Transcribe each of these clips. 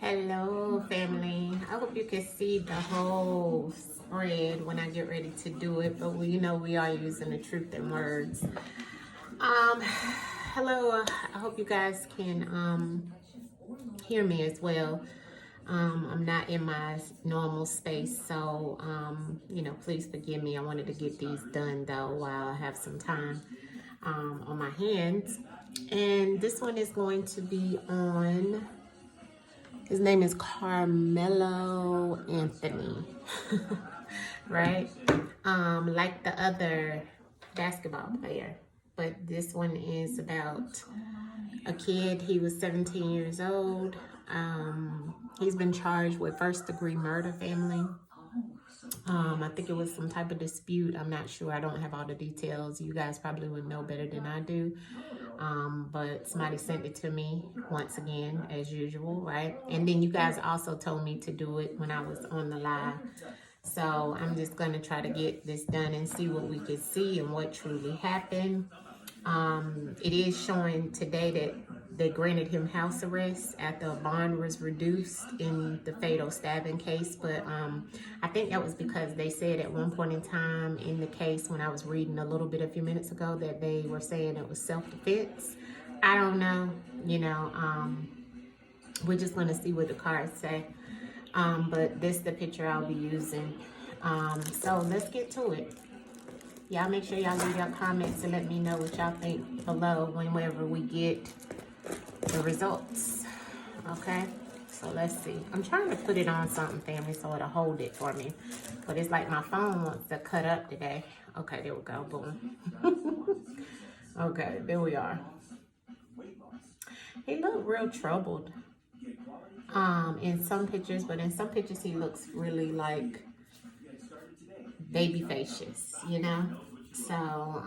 Hello, family. I hope you can see the whole spread when I get ready to do it, but we are using the truth in words. Hello. I hope you guys can hear me as well. I'm not in my normal space, so please forgive me. I wanted to get these done though while I have some time on my hands. And this one is going to be on, his name is Karmelo Anthony, right? Like the other basketball player, but this one is about a kid. He was 17 years old. He's been charged with first-degree murder, family. I think it was some type of dispute. I'm not sure. I don't have all the details. You guys probably would know better than I do. But somebody sent it to me once again, as usual, right? And then you guys also told me to do it when I was on the live. So I'm just going to try to get this done and see what we can see and what truly happened. It is showing today that they granted him house arrest after a bond was reduced in the fatal stabbing case. But I think that was because they said at one point in time in the case, when I was reading a little bit a few minutes ago, that they were saying it was self-defense. I don't know, we're just going to see what the cards say. But this is the picture I'll be using. So let's get to it. Y'all make sure y'all leave your comments and let me know what y'all think below whenever we get the results. Okay, so let's see. I'm trying to put it on something, family, so it'll hold it for me. But it's like my phone wants to cut up today. Okay, there we go. Boom. Okay, there we are. He looked real troubled in some pictures, but in some pictures he looks really like baby-facious, So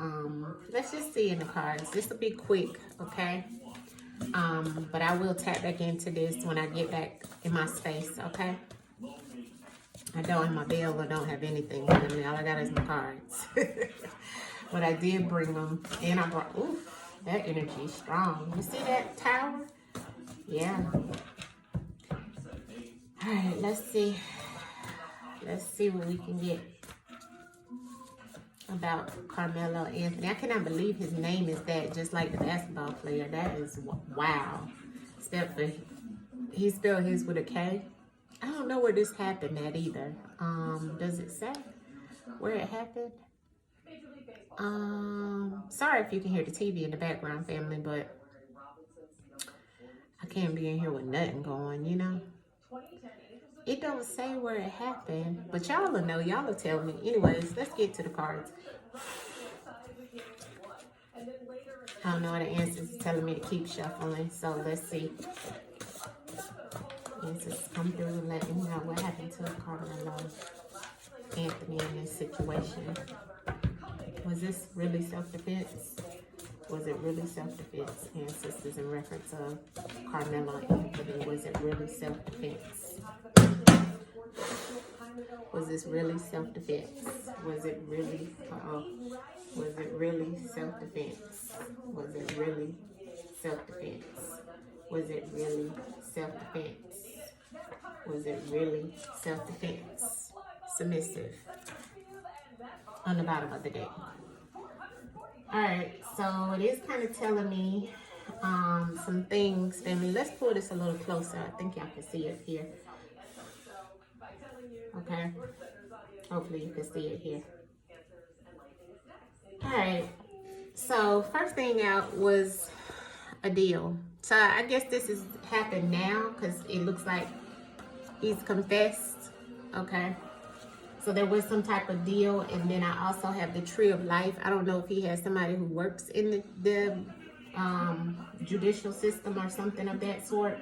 let's just see in the cards. This will be quick, okay? But I will tap back into this when I get back in my space, okay? I don't have my bell or don't have anything with me. All I got is my cards. But I did bring them, and I brought, oof, that energy is strong. You see that tower? Yeah. All right, let's see. Let's see what we can get about Karmelo Anthony. I cannot believe his name is that, just like the basketball player. That is wow. Except for he spelled his with a K. I don't know where this happened at either. Does it say where it happened? Sorry if you can hear the TV in the background, family, but I can't be in here with nothing going, It don't say where it happened, but y'all will know. Y'all will tell me. Anyways, let's get to the cards. I don't know what the answers is telling me to keep shuffling, so let's see. Answers come through and let me know what happened to Karmelo Anthony in this situation. Was this really self-defense? Was it really self-defense? Ancestors in reference of Karmelo Anthony. Was it really self-defense? Was this really self-defense? Was it really, was it really self-defense? Was it really self-defense? Was it really self-defense? Was it really self-defense? Submissive. On the bottom of the deck. Alright, so it is kind of telling me some things, family. Let's pull this a little closer. I think y'all can see it here. Okay, hopefully you can see it here. All right, so first thing out was a deal. So I guess this has happened now because it looks like he's confessed. Okay, so there was some type of deal, and then I also have the tree of life. I don't know if he has somebody who works in the judicial system or something of that sort.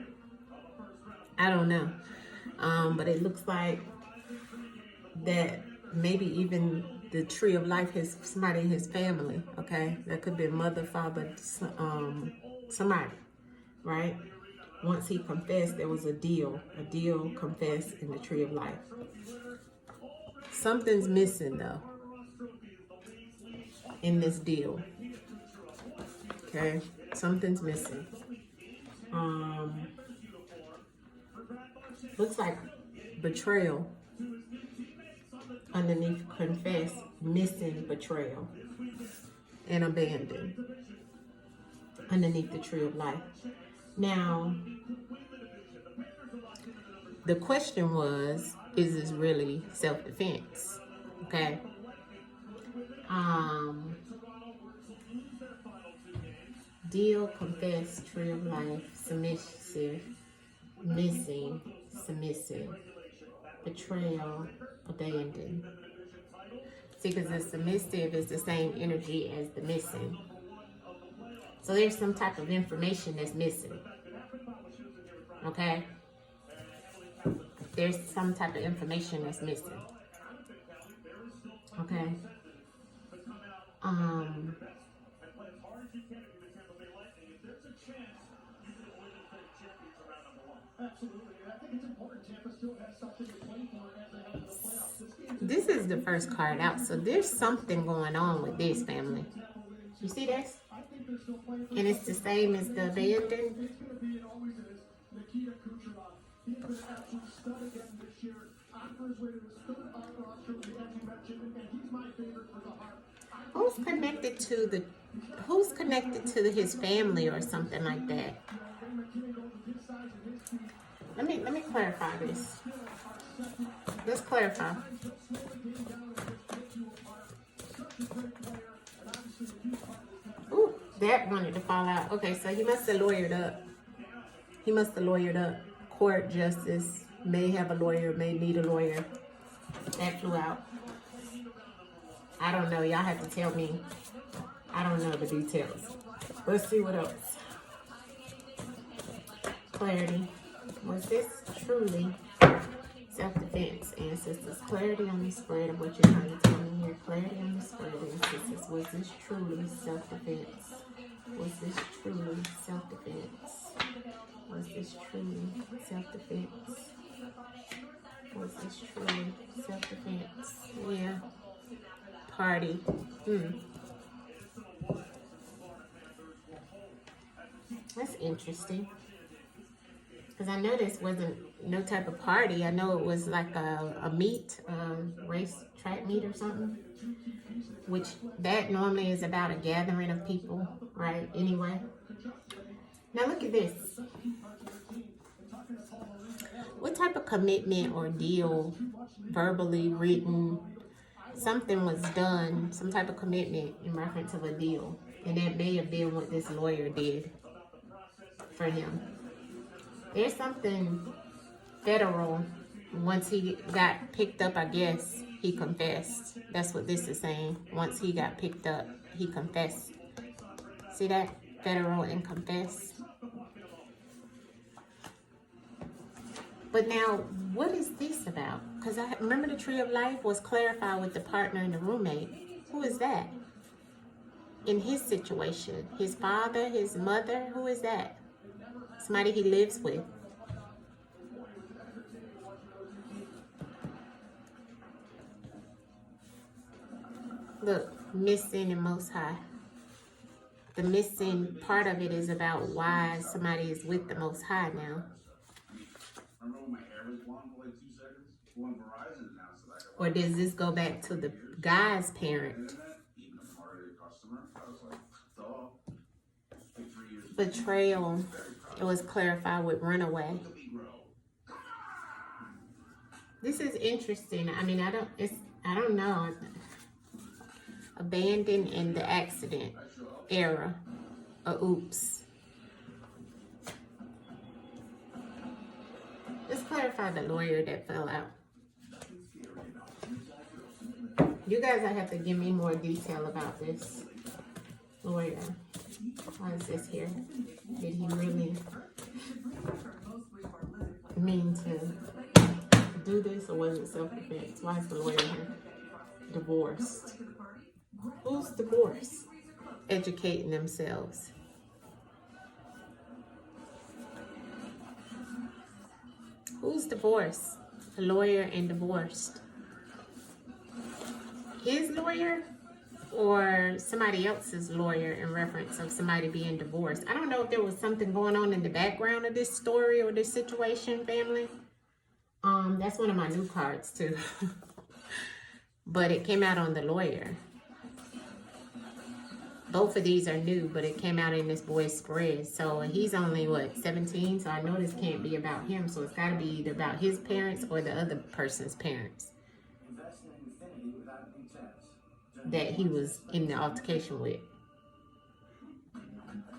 I don't know, but it looks like that maybe even the tree of life has somebody in his family, okay? That could be mother, father, somebody, right? Once he confessed, there was a deal confessed in the tree of life. Something's missing though in this deal, okay? Something's missing. Looks like betrayal. Underneath confess, missing, betrayal, and abandoned. Underneath the tree of life. Now, the question was, is this really self-defense? Okay. Deal, confess, tree of life, submissive, missing, submissive, betrayal, abandoned. See, because the submissive is the same energy as the missing. So there's some type of information that's missing. Okay? There's some type of information that's missing. Okay? This is the first card out, so there's something going on with this family. You see this? And it's the same as the abandoned. Who's connected to his family or something like that? Let me clarify this. Let's clarify. Ooh, that wanted to fall out. Okay, so he must have lawyered up. He must have lawyered up. Court, justice, may have a lawyer, may need a lawyer. That flew out. I don't know. Y'all have to tell me. I don't know the details. Let's see what else. Clarity. Was this truly self-defense, ancestors? Clarity on the spread of what you're trying to tell me here. Clarity on the spread, ancestors. Was this truly self-defense? Was this truly self-defense? Was this truly self-defense? Was this truly self-defense? Yeah. Party. That's interesting. Because I know this wasn't no type of party. I know it was like a meet, race, track meet or something. Which that normally is about a gathering of people, right? Anyway. Now look at this. What type of commitment or deal, verbally, written, something was done, some type of commitment in reference of a deal. And that may have been what this lawyer did for him. There's something federal. Once he got picked up, I guess, he confessed. That's what this is saying. Once he got picked up, he confessed. See that? Federal and confess. But now, what is this about? Because I remember the tree of life was clarified with the partner and the roommate. Who is that? In his situation, his father, his mother, who is that? Somebody he lives with. Look, missing and most high. The missing part of it is about why somebody is with the most high now. Or does this go back to the guy's parent? Betrayal. It was clarified with runaway. This is interesting. I mean, I don't know. Abandoned in the accident era. Oops. Let's clarify the lawyer that fell out. You guys have to give me more detail about this lawyer. Why is this here? Did he really mean to do this, or was it self-defense? Why is the lawyer here? Divorced. Who's divorced? Educating themselves. Who's divorced? A lawyer and divorced. His lawyer or somebody else's lawyer in reference of somebody being divorced. I don't know if there was something going on in the background of this story or this situation, family. That's one of my new cards too. But it came out on the lawyer. Both of these are new, but it came out in this boy's spread. So he's only, what, 17? So I know this can't be about him. So it's got to be either about his parents or the other person's parents that he was in the altercation with.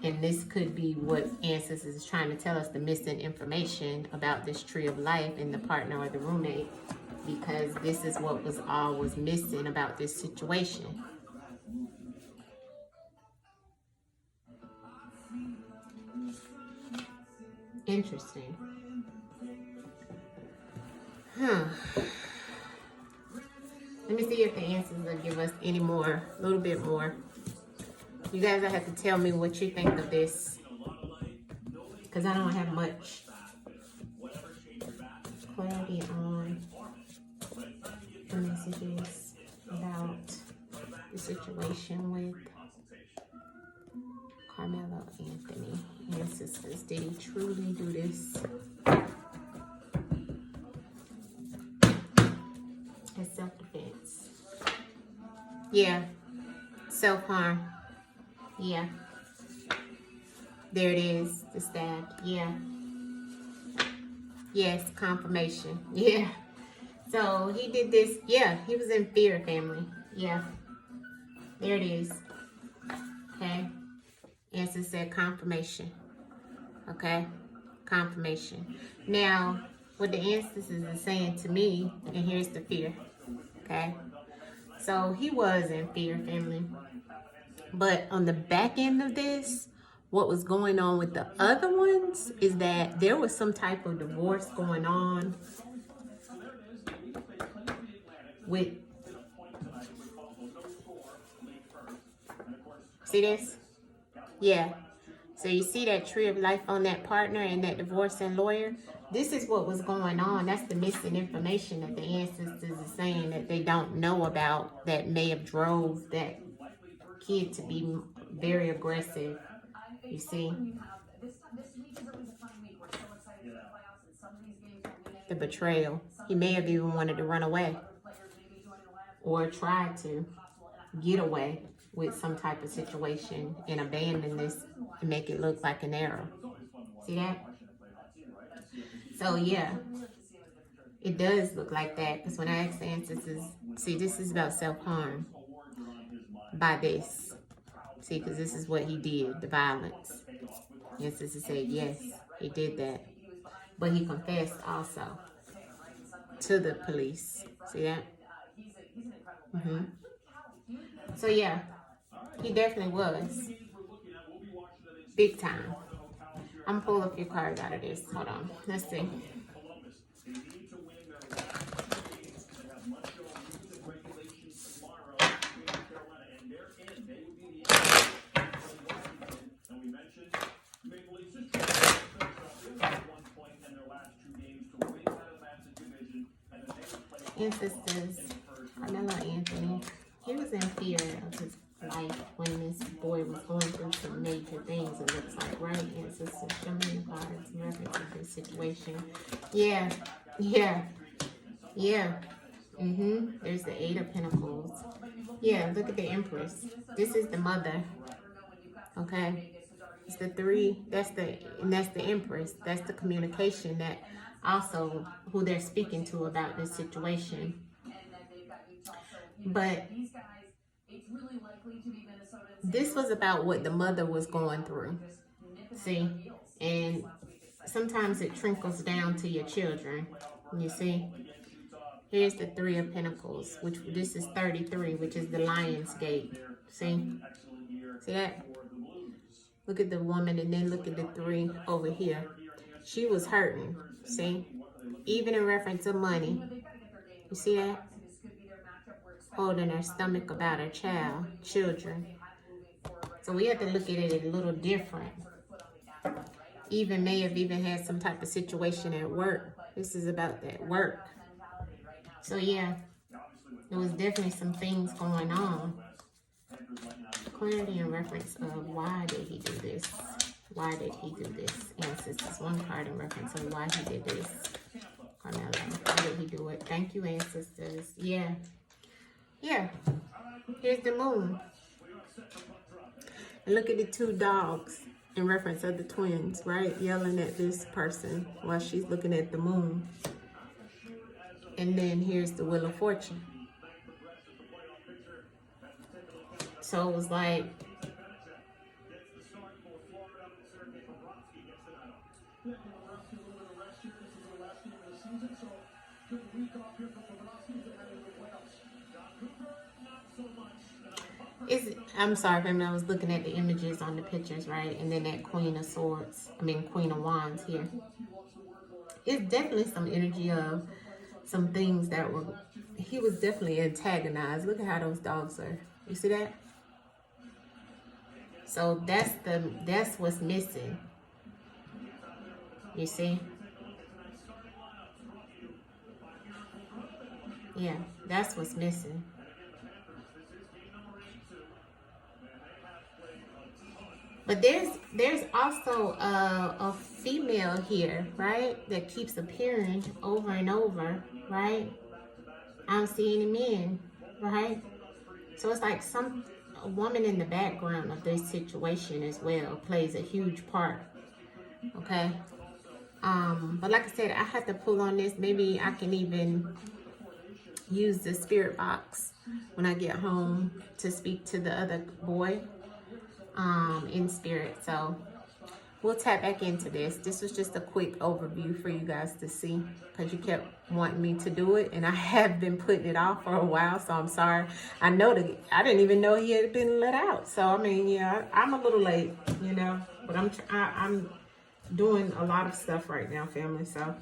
And this could be what Ancestors is trying to tell us, the missing information about this tree of life and the partner or the roommate, because this is what was missing about this situation. Interesting. Huh. Let me see if the answers will give us any more, a little bit more. You guys will have to tell me what you think of this, because I don't have much clarity on the messages about the situation with Karmelo Anthony. Ancestors, did he truly do this as self-defense? Yeah, self-harm. Yeah, there it is, the stab. Yeah, yes, confirmation. Yeah, so he did this. Yeah, he was in fear, family. Yeah, there it is. Okay, answer said confirmation. Okay, confirmation. Now, what the ancestors is saying to me, and here's the fear. Okay, so he was in fear, family. But on the back end of this, what was going on with the other ones is that there was some type of divorce going on with, see this? Yeah. So you see that tree of life on that partner and that divorcing lawyer? This is what was going on. That's the missing information that the ancestors are saying that they don't know about, that may have drove that kid to be very aggressive. You see? The betrayal. He may have even wanted to run away or tried to get away with some type of situation and abandon this and make it look like an error. See that? So yeah, it does look like that, because when I asked the ancestors, see, this is about self-harm by this. See, because this is what he did, the violence. The ancestors said, yes, he did that. But he confessed also to the police. See that? So yeah, he definitely was. Big time. I'm gonna pull a few cards out of this. Hold on. Let's see. Ancestors, Karmelo Anthony, he was in fear of his life when this boy was going through some major things, it looks like, right? Ancestors, show me the cards in reference to this situation. Yeah. There's the Eight of Pentacles. Yeah, look at the Empress. This is the mother. Okay. It's the three, that's the Empress. That's the communication that also who they're speaking to about this situation. But this was about what the mother was going through. See? And sometimes it trickles down to your children. You see? Here's the Three of Pentacles, which this is 33, which is the Lion's Gate. See? See that? Look at the woman, and then look at the three over here. She was hurting. See? Even in reference to money. You see that? Holding her stomach about her children. So we have to look at it a little different. Even may have even had some type of situation at work. This is about that work. So yeah, there was definitely some things going on. Clarity in reference of why did he do this? Why did he do this? Ancestors, one card in reference of why he did this. Karmelo. Thank you, ancestors. Yeah. Yeah. Here's the moon. And look at the two dogs in reference of the twins, right? Yelling at this person while she's looking at the moon. And then here's the Wheel of Fortune. So it was like, I'm sorry, family, I was looking at the images on the pictures, right? And then that Queen of Swords, Queen of Wands here. It's definitely some energy of some things that were, he was definitely antagonized. Look at how those dogs are. You see that? So that's what's missing. You see? Yeah, that's what's missing. But there's also a female here, right? That keeps appearing over and over, right? I don't see any men, right? So it's like a woman in the background of this situation as well plays a huge part. Okay. But like I said, I have to pull on this. Maybe I can even use the spirit box when I get home to speak to the other boy in spirit. So we'll tap back into this. This was just a quick overview for you guys to see, because you kept wanting me to do it, and I have been putting it off for a while, so I'm sorry. I I didn't even know he had been let out. So yeah, I'm a little late, but I'm doing a lot of stuff right now, family. So,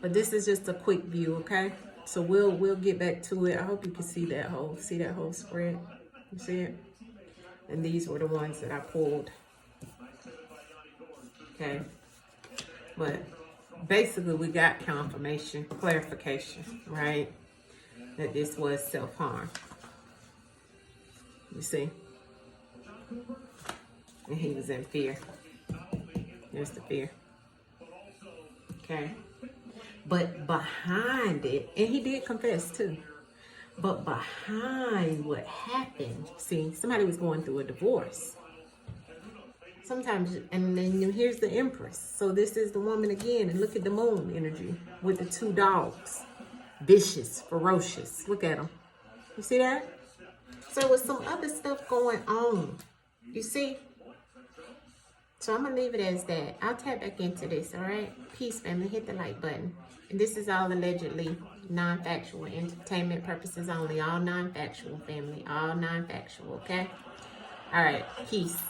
but this is just a quick view, okay? So we'll get back to it. I hope you can see that whole spread. You see it? And these were the ones that I pulled. Okay. But basically we got confirmation, clarification, right? That this was self-harm. You see? And he was in fear. There's the fear. Okay. But behind it, and he did confess too, but behind what happened, see, somebody was going through a divorce. Sometimes, and then here's the Empress. So this is the woman again, and look at the moon energy with the two dogs. Vicious, ferocious. Look at them. You see that? So with some other stuff going on, you see? So I'm going to leave it as that. I'll tap back into this, all right? Peace, family. Hit the like button. And this is all allegedly non-factual, entertainment purposes only. All non-factual, family. All non-factual, okay? All right. Peace.